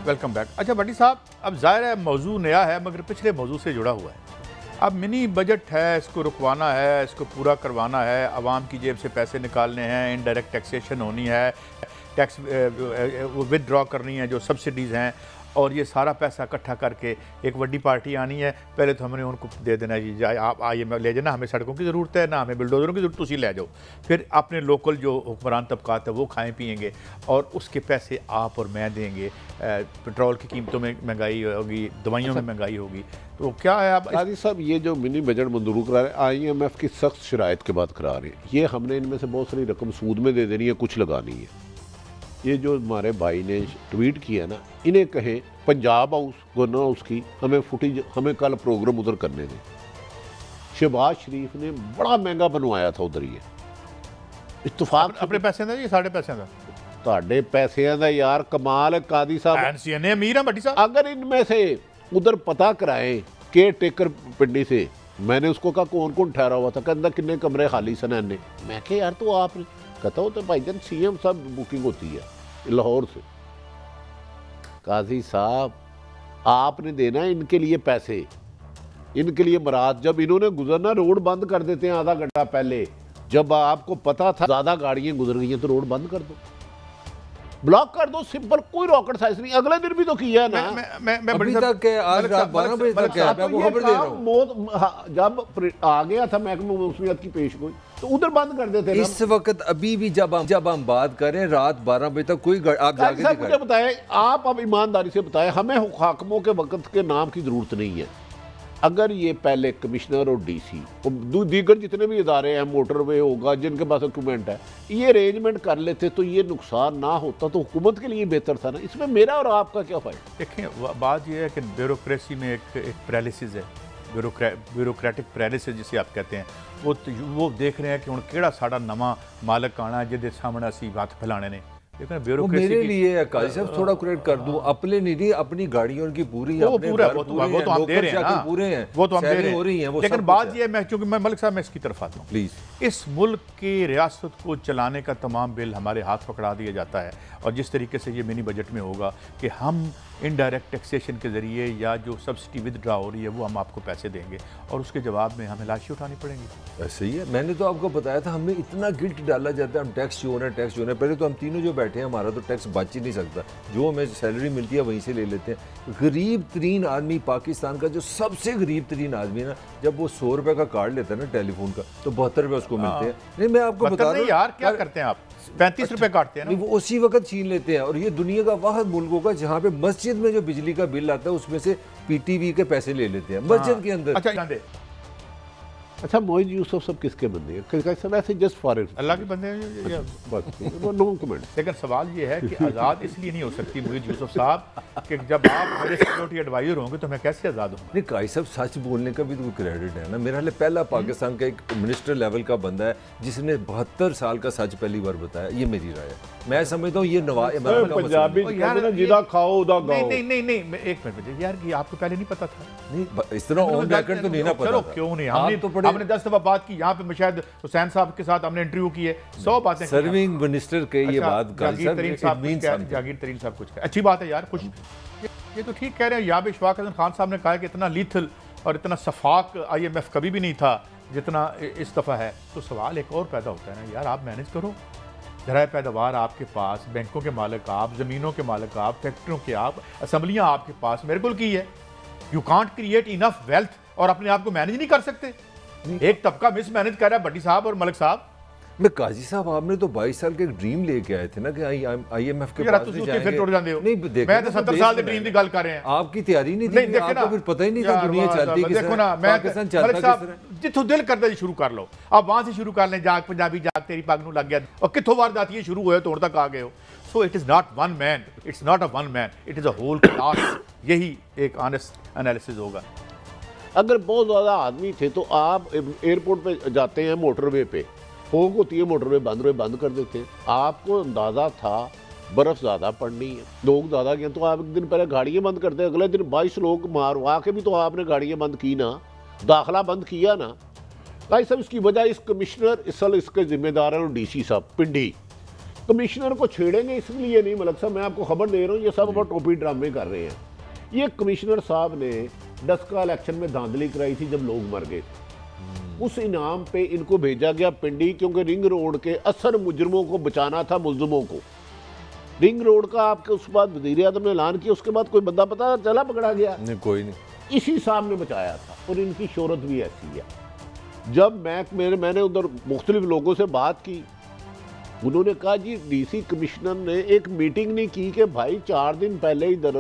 Welcome back. अच्छा भट्टी साहब, अब ज़ाहिर है मौजू नया है मगर पिछले मौजू से जुड़ा हुआ है। अब मिनी बजट है, इसको रुकवाना है, इसको पूरा करवाना है, आवाम की जेब से पैसे निकालने हैं, इनडायरेक्ट टैक्सेशन होनी है, टैक्स विदड्रॉ करनी है जो सब्सिडीज़ हैं, और ये सारा पैसा इकट्ठा करके एक बड़ी पार्टी आनी है। पहले तो हमने उनको दे देना जी, आप आइए ले जाना, हमें सड़कों की ज़रूरत है ना हमें बिल्डोज़रों की ज़रूरत, उसी ले जाओ। फिर अपने लोकल जो हुक्मरान तबकात है वो खाएँ पिएंगे और उसके पैसे आप और मैं देंगे। पेट्रोल की कीमतों में महंगाई होगी, दवाइयों में महंगाई होगी, तो क्या है। आप काजी साहब ये जो मिनी बजट मंजूर करा रहे हैं IMF की सख्त शराइत के बाद करा रहे हैं, ये हमने इनमें से बहुत सारी रकम सूद में दे देनी है, कुछ लगानी है। ये जो हमारे भाई ने ट्वीट किया ना, इन्हें कहें पंजाब हाउस गवर्नर हाउस की हमें फुटेज, हमें कल प्रोग्राम उधर करने दें। शहबाज शरीफ ने बड़ा महंगा बनवाया था उधर, ये इत्तफाक अपने पैसे ये साढ़े पैसे का ਤੁਹਾਡੇ पैसे का यार कमाल है कादी साहब, अमीर है भट्टी साहब। अगर इनमें से उधर पता कराए केयर टेकर पिंडी से, मैंने उसको कहा कौन कौन ठहरा हुआ था, कहता कितने कमरे खाली सन ने, मैं कहा यार तो आप कहता हो तो भाईजान CM साहब बुकिंग होती है लाहौर से। काजी साहब आपने देना है इनके लिए पैसे, इनके लिए मराद। जब इन्होंने गुजरना रोड बंद कर देते हैं आधा घंटा पहले, जब आपको पता था ज्यादा गाड़ियां गुजर गई हैं तो रोड बंद कर दो, ब्लॉक कर दो, सिंपल, कोई रॉकेट साइंस नहीं। अगले दिन भी तो किया है ना। मैं अभी तक है, आज रात 12 बजे तक है, मैं आपको खबर दे रहा हूं। जब आ गया था महकमा मौसमियात की पेश गोई तो उधर बंद कर देते। इस वक्त अभी भी जब हम बात करें रात 12 बजे तक कोई आप जाके दिखाएं। मुझे बताएं, आप अब ईमानदारी से बताएं, हमें हाकिमों के वक्त के नाम की जरूरत नहीं है। अगर ये पहले कमिश्नर और DC और दीगर जितने भी इदारे हैं, मोटरवे होगा, जिनके पास इक्विपमेंट है, ये अरेंजमेंट कर लेते तो ये नुकसान ना होता, तो हुकूमत के लिए बेहतर था ना। इसमें मेरा और आपका क्या फ़ायदा? देखें, बात यह है कि ब्यूरोक्रेसी में एक पैरालिसिस है, ब्यूरोक्रेटिक पैरालिसिस जिसे आप कहते हैं। वो देख रहे हैं कि हुण किहड़ा साडा नवा मालक आना जिहदे सामने असीं हत्थ फैलाने ने। वो मेरे लिए काजी साहब थोड़ा करेक्ट कर दूं, अपने नहीं, अपनी गाड़ियों की पूरी वो तो हम दे रहे हैं ना, पूरे हैं, वो तो हम दे हो रही हैं। लेकिन बात ये, मैं चूंकि मैं मलिक साहब मैं इसकी तरफ आता हूँ, प्लीज। इस मुल्क की रियासत को चलाने का तमाम बिल हमारे हाथ पकड़ा दिया जाता है, और जिस तरीके से ये मिनी बजट में होगा कि हम इनडायरेक्ट टैक्सेशन के ज़रिए या जो सब्सिडी विदड्रा हो रही है वो हम आपको पैसे देंगे और उसके जवाब में हमें लाशी उठानी पड़ेगी। ऐसे ही है, मैंने तो आपको बताया था, हमें इतना गिल्ट डाला जाता है, हम टैक्स जो होना है, टैक्स जो होना है। पहले तो हम तीनों जो बैठे हैं, हमारा तो टैक्स बच ही नहीं सकता, जो हमें सैलरी मिलती है वहीं से ले लेते हैं। गरीब तरीन आदमी, पाकिस्तान का जो सबसे गरीब तरीन आदमी है ना, जब वो 100 रुपये का कार्ड लेता है ना टेलीफोन का, तो 72 रुपये उसको मिलते हैं। नहीं, मैं आपको बता रहा हूं यार, क्या करते हैं आप, 35 रुपए काटते हैं ना, वो उसी वक्त छीन लेते हैं। और ये दुनिया का वाहिद मुल्क होगा जहाँ पे मस्जिद में जो बिजली का बिल आता है उसमें से PTV के पैसे ले लेते हैं मस्जिद के अंदर। अच्छा मोहित यूसुफ सब किसके बंदे हैं? ऐसे जस्ट फॉर अल्लाह के बंदे हैं बस, नो कमेंट। लेकिन सवाल ये है कि आज़ाद इसलिए नहीं हो सकती मोहित यूसुफ साहब कि जब आप मेरे सिक्योरिटी एडवाइजर होंगे तो मैं कैसे आज़ाद हूँ? नहीं काई साहब, सच बोलने का भी तो क्रेडिट है ना। मेरा पहला पाकिस्तान का एक मिनिस्टर लेवल का बंदा है जिसने 72 साल का सच पहली बार बताया, ये मेरी राय है। मैं समझता हूँ ये पंजाबी जिदा खाओ उदा गाओ। नहीं, एक मिनट यार, ये आपको पहले नहीं पता था? नहीं, इस तरह ऑन रिकॉर्ड तो नहीं ना पता। क्यों नहीं, हमने 10 दफा बात की यहाँ पे, शायद हुसैन साहब के साथ हमने इंटरव्यू की है, 100 बातें। सर्विंग मिनिस्टर के ये बात जागीर तरीन साहब कुछ अच्छी बात है यार, कुछ ये तो ठीक कह रहे हैं। यहाँ पे इशफाक हसन खान साहब ने कहा कि इतना लीथल और इतना सफाक IMF कभी भी नहीं था जितना इस दफ़ा है। तो सवाल एक और पैदा होता है ना यार, आप मैनेज करो, ज़राए पैदावार आपके पास, बैंकों के मालिक आप, ज़मीनों के मालिक आप, फैक्ट्रियों के आप, असम्बलियाँ आपके पास, मेरे को की है। You can't create enough wealth और अपने आप को मैनेज नहीं कर सकते। एक तबका मिस मैनेज कर रहा है भट्टी साहब और मलिक साहब। मैं काजी साहब, आपने तो 22 साल के एक ड्रीम लेके आए थे ना कि IMF के पास नहीं जाएंगे। फिर टूट जाते हो। नहीं, मैं तो 70 साल के ड्रीम की गल कर रहे हैं। आपकी तैयारी नहीं थी, आपको फिर पता ही नहीं था दुनिया चलती किस तरह, देखो ना, मैं पाकिस्तान चलता किस तरह। जिथों दिल करता जी शुरू कर लो, आप वहां से शुरू कर लें, जाग पंजाबी जाग तेरी पग नूं लग गया, और कित्थों वारदाती शुरू हुए तो तक आ गए हो। So it is not one man, it's not a one man, it is a whole class. यही एक ऑनेस्ट एनालिसिस होगा। अगर बहुत ज़्यादा आदमी थे तो आप एयरपोर्ट पे जाते हैं, मोटरवे पे फोक होती है, मोटरवे बंद कर देते हैं। आपको अंदाज़ा था बर्फ़ ज़्यादा पड़नी है, लोग ज़्यादा गए, तो आप एक दिन पहले गाड़ियाँ बंद करते हैं, अगले दिन 22 लोग मारवा के भी तो आपने गाड़ियाँ बंद की ना, दाखिला बंद किया ना। भाई साहब, इसकी वजह इस कमिश्नर इस साल इसके जिम्मेदार हैं DC साहब पिंडी, कमिश्नर को छेड़ेंगे इसलिए नहीं मलक साहब, मैं आपको खबर दे रहा हूँ, ये सब अब टोपी ड्रामे कर रहे हैं। ये कमिश्नर साहब ने डस्का इलेक्शन में धांधली कराई थी जब लोग मर गए थे, उस इनाम पे इनको भेजा गया पिंडी, क्योंकि रिंग रोड के असर मुजरमों को बचाना था, मुलजमों को। रिंग रोड का आपके उस बाद वज़ीर आज़म ने ऐलान किया, उसके बाद कोई बंदा पता चला पकड़ा गया? नहीं, कोई नहीं। इसी साहब ने बचाया था, और इनकी शोहरत भी ऐसी है। जब मैंने उधर मुख्तलिफ लोगों से बात की, उन्होंने कहा जी डीसी कमिश्नर ने एक मीटिंग नहीं की कि भाई 4 दिन पहले इधर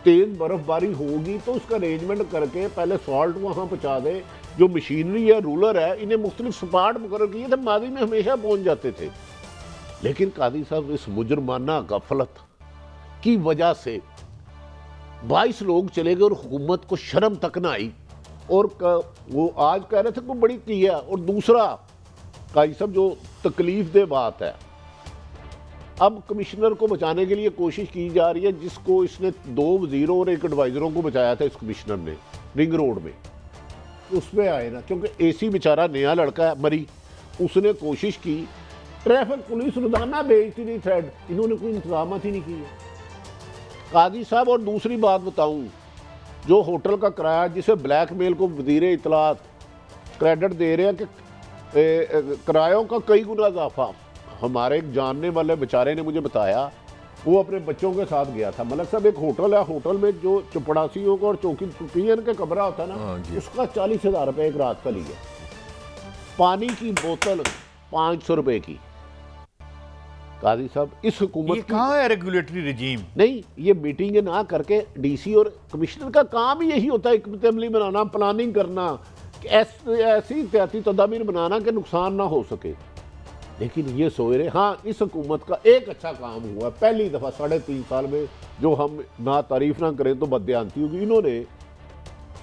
तेज़ बर्फबारी होगी तो उसका अरेंजमेंट करके पहले सॉल्ट वहाँ पहुँचा दे, जो मशीनरी है, रूलर है, इन्हें मुख्तलिफ स्पॉट मुकर्रर किए थे, माजी में हमेशा पहुँच जाते थे। लेकिन कादी साहब इस मुजरमाना गफलत की वजह से 22 लोग चले गए और हुकूमत को शर्म तक ना आई, और वो आज कह रहे थे कोई बड़ी की है। और दूसरा काजी साहब जो तकलीफ दे बात है, अब कमिश्नर को बचाने के लिए कोशिश की जा रही है, जिसको इसने 2 वजीरों और 1 एडवाइजरों को बचाया था इस कमिश्नर ने रिंग रोड में, उसमें आए ना, क्योंकि एसी बेचारा नया लड़का है, मरी, उसने कोशिश की, ट्रैफिक पुलिस रोजाना भेजती नहीं थ्रेड, इन्होंने कोई इंतजाम ही नहीं किए कादी साहब। और दूसरी बात बताऊं, जो होटल का किराया जिसे ब्लैकमेल को वज़ीर इत्तलात क्रेडिट दे रहे हैं कि किरायों का कई गुना इजाफा, हमारे एक जानने वाले बेचारे ने मुझे बताया, वो अपने बच्चों के साथ गया था। मतलब साहब एक होटल है, होटल में जो चपड़ासियों को और चौकी पीएन के कमरा होता है ना, उसका 40,000 रुपये एक रात का लिया। पानी की बोतल 500 रुपये की। काजी साहब इस हुकूमत कहाँ है रेगुलेटरी रिजीम? नहीं, ये मीटिंग ना करके डीसी और कमिश्नर का काम ही यही होता है, हिकमत अमली बनाना, प्लानिंग करना, ऐसी एहतियाती तदाबीर बनाना कि नुकसान ना हो सके। लेकिन ये सोच रहे, हाँ इस हुकूमत का एक अच्छा काम हुआ, पहली दफ़ा 3.5 साल में, जो हम ना तारीफ ना करें तो बदयांती होगी, इन्होंने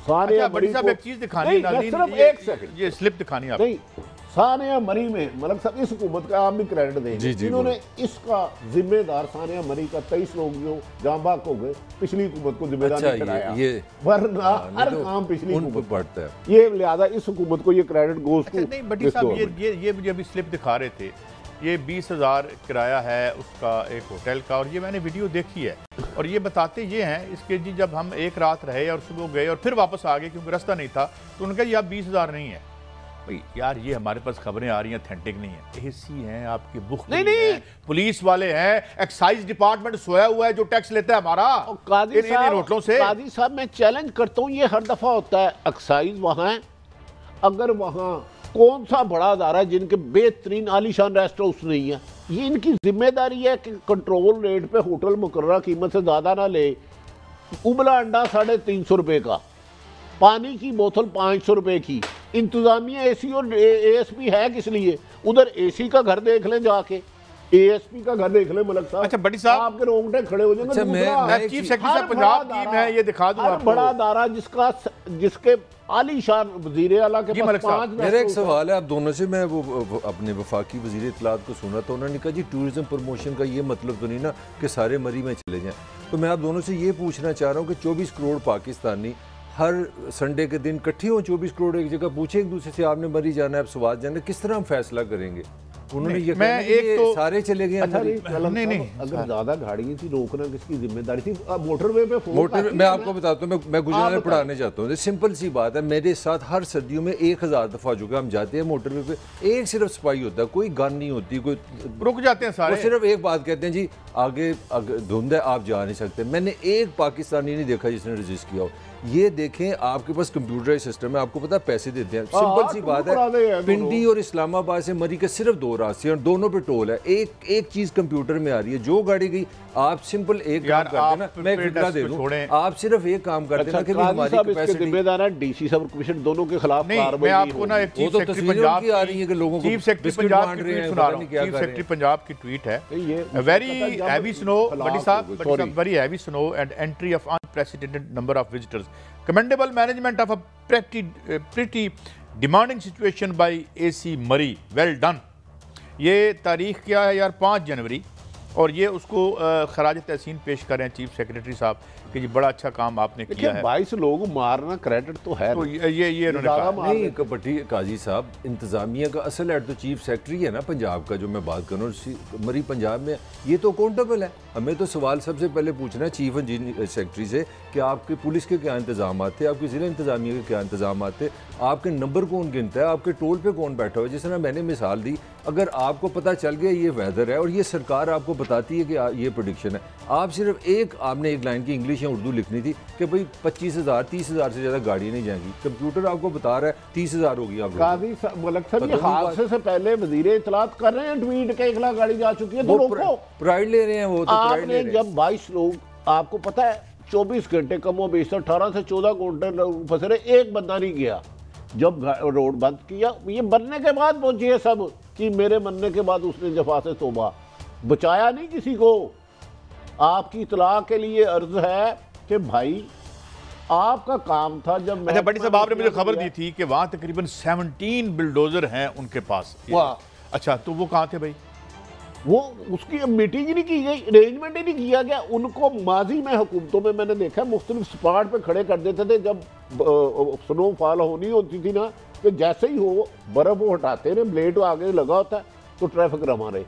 सानिया मरी को, एक चीज दिखानी, सिर्फ एक सेकंड, ये स्लिप दिखानी आप नहीं, सानिया मरी में मतलब साहब इस हुकूमत का आप भी क्रेडिट देंगे, इन्होंने इसका जिम्मेदार सानिया मरी का 23 लोग जो जांबाक हो गए, पिछली हुकूमत को जिम्मेदार नहीं ठहराया, वरना हर काम पिछली हुकूमत पड़ता है। ये लिहाजा इस हुकूमत को ये क्रेडिट गोज़ टू। नहीं बटी साहब, ये मुझे अभी स्लिप दिखा रहे थे, ये 20,000 किराया है उसका एक होटल का, और ये मैंने वीडियो देखी है, और ये बताते ये हैं इसके जी जब हम एक रात रहे और सुबह गए और फिर वापस आ गए क्योंकि रास्ता नहीं था, तो उनका ये आप 20,000 नहीं है भाई यार, ये हमारे पास खबरें आ रही हैं, ऑथेंटिक नहीं है। एसी हैं आपकी, बुख नहीं, पुलिस वाले हैं, एक्साइज डिपार्टमेंट सोया हुआ है जो टैक्स लेता है हमारा इन होटलों से। कादी साहब मैं चैलेंज करता हूँ, ये हर दफा होता है, एक्साइज वहाँ है, अगर वहाँ कौन सा बड़ा अदारा है जिनके बेहतरीन आलीशान रेस्ट हाउस नहीं है, ये इनकी जिम्मेदारी है कि कंट्रोल रेट पे होटल मुकर्रर कीमत से ज़्यादा ना ले। उबला अंडा 350 रुपये का, पानी की बोतल 500 रुपये की, इंतजामिया एसी और एएसपी है किस लिए? उधर एसी का घर देख लें जाके, एएसपी का घर देख ले मलक साहब। अच्छा बड़ी साहब, आपके रोंगटे खड़े हो जाएंगे। अच्छा, मैं चीफ सेक्रेटरी पंजाब की मैं ये दिखा दूं आपको, बड़ा अदारा जिसके आलीशान वज़ीर आला के पास 5। मेरा एक सवाल है आप दोनों से, मैं वो अपने वफाकी वज़ीर इत्तलात को सुना तो उन्होंने कहा जी टूरिज्म प्रमोशन का ये मतलब तो नहीं ना कि सारे मरी में चले जाएं। तो मैं आप दोनों से ये पूछना चाह रहा हूँ कि 24 करोड़ पाकिस्तानी हर संडे के दिन इकट्ठे हों, 24 करोड़ एक जगह पूछे एक दूसरे से आपने मरी जाना है, आप स्वाद जाना है, किस तरह हम फैसला करेंगे? उन्होंने ये मैं एक तो सारे चले गए। अच्छा नहीं, अगर ज्यादा गाड़ियां थी रोकना किसकी जिम्मेदारी थी? मोटरवे पे मोटर मैं आपको बताता हूँ, मैं गुजरात में पढ़ाने जाता हूँ, सिंपल सी बात है, मेरे साथ हर सर्दियों में 1000 दफा जो हम जाते हैं मोटरवे पे, एक सिर्फ सिपाही होता है, कोई गन नहीं होती, कोई रुक जाते हैं सारे, सिर्फ एक बात कहते हैं जी आगे धुंध है आप जा नहीं सकते। मैंने एक पाकिस्तानी नहीं देखा जिसने रजिस्ट किया हो। ये देखें आपके पास कंप्यूटराइज सिस्टम है, आपको पता है पैसे देते हैं, सिंपल सी बात है, पिंडी और इस्लामाबाद से मरी के सिर्फ 2 रास्ते हैं और दोनों पे टोल है, एक चीज कंप्यूटर में आ रही है, जो गाड़ी गई आप सिंपल एक काम करते हैं ना, मैं एक फिक्रा दे दूं, आप सिर्फ एक काम करते हैं ना कि हमारी कैपेसिटी जिम्मेदार है डीसी साहब कमिश्नर दोनों के खिलाफ कार्रवाई। मैं आपको ना एक चीफ सेक्रेटरी पंजाब की आ रही है कि लोगों को चीफ सेक्रेटरी पंजाब की ट्वीट सुना रहा हूं, चीफ सेक्रेटरी पंजाब की ट्वीट है, वेरी हैवी स्नो बड़ी साहब, very heavy snow and entry of unprecedented number of visitors, commendable management of a pretty demanding situation by AC Murray, well done। ये तारीख क्या है यार, 5 जनवरी, और ये उसको खराज तहसीन पेश कर रहे हैं चीफ सेक्रेटरी साहब कि जी बड़ा अच्छा काम आपने किया है। 22 लोग मारना क्रेडिट तो है तो ये उन्होंने ज़्यादा कहा। नहीं कबड्डी काजी साहब, इंतज़ामिया का असल हेड तो चीफ सेक्रेटरी है ना पंजाब का, जो मैं बात कर रहा हूँ मरी पंजाब में, ये तो अकाउंटेबल है। हमें तो सवाल सबसे पहले पूछना है चीफ सेक्रेटरी से कि आपके पुलिस के क्या इंतजाम थे, आपके ज़िला इंतजामिया के क्या इंतजाम थे, आपके नंबर कौन गिनता है, आपके टोल पे कौन बैठा हुआ है। जिस तरह मैंने मिसाल दी, अगर आपको पता चल गया ये वेदर है और ये सरकार आपको बताती है कि ये प्रेडिक्शन है, आप सिर्फ आपने एक लाइन की इंग्लिश या उर्दू लिखनी थी कि भाई 25,000 30,000 से ज़्यादा गाड़ियाँ नहीं जाएंगी, कंप्यूटर आपको बता रहा है 30,000 होगी। आप काजी मलक साहब ये हादसे से पहले वजीर इत्तलात कर रहे हैं ट्वीट के 1 लाख गाड़ी जा चुकी है, तो रोको। प्राइड ले रहे हैं वो तो, प्राइड ले आपने रहे हैं। जब 22 लोग, आपको पता है 24 घंटे कमो बेश 18 से 14 घंटे फंसे रहे, एक बंदा नहीं गया। जब रोड बंद किया, ये बनने के बाद पहुंची है सब कि मेरे बनने के बाद उसने जफा से तोबा, बचाया नहीं किसी को। आपकी इतला के लिए अर्ज है कि भाई आपका काम था जब अच्छा बड़ी साहब, आपने मुझे खबर दी थी कि वहाँ तकरीबन 17 बिल्डोजर हैं उनके पास। वाह। अच्छा, तो वो कहाँ थे भाई? वो उसकी मीटिंग ही नहीं की गई, अरेंजमेंट ही नहीं किया गया। उनको माजी में हुकूमतों में मैंने देखा मुख्तलिफ स्पॉट पे खड़े कर देते थे, जब स्नोफॉल होनी होती थी ना, कि जैसे ही हो बर्फ वो हटाते रहे, ब्लेड आगे लगा होता है तो ट्रैफिक रमा रहे।